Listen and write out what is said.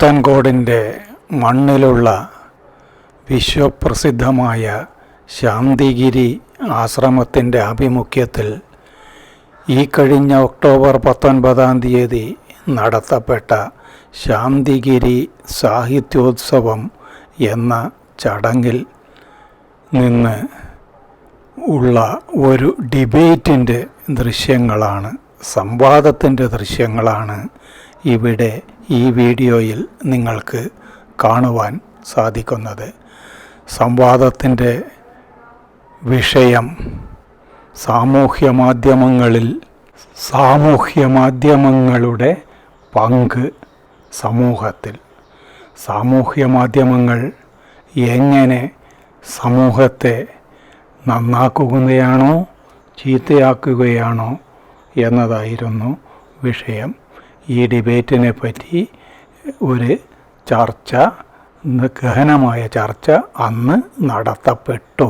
പുത്തൻകോടിൻ്റെ മണ്ണിലുള്ള വിശ്വപ്രസിദ്ധമായ ശാന്തിഗിരി ആശ്രമത്തിൻ്റെ ആഭിമുഖ്യത്തിൽ ഈ കഴിഞ്ഞ ഒക്ടോബർ 19 നടത്തപ്പെട്ട ശാന്തിഗിരി സാഹിത്യോത്സവം എന്ന ചടങ്ങിൽ നിന്ന് ഉള്ള ഒരു ഡിബേറ്റിൻ്റെ ദൃശ്യങ്ങളാണ്, സംവാദത്തിൻ്റെ ദൃശ്യങ്ങളാണ് ഇവിടെ ഈ വീഡിയോയിൽ നിങ്ങൾക്ക് കാണുവാൻ സാധിക്കുന്നത്. സംവാദത്തിൻ്റെ വിഷയം സാമൂഹ്യമാധ്യമങ്ങളുടെ പങ്ക് സമൂഹത്തിൽ. സാമൂഹ്യമാധ്യമങ്ങൾ എങ്ങനെ സമൂഹത്തെ നന്നാക്കുകയാണോ ചീത്തയാക്കുകയാണോ എന്നതായിരുന്നു വിഷയം. ഈ ഡിബേറ്റിനെ പറ്റി ഒരു ചർച്ച, ഗഹനമായ ചർച്ച അന്ന് നടത്തപ്പെട്ടു.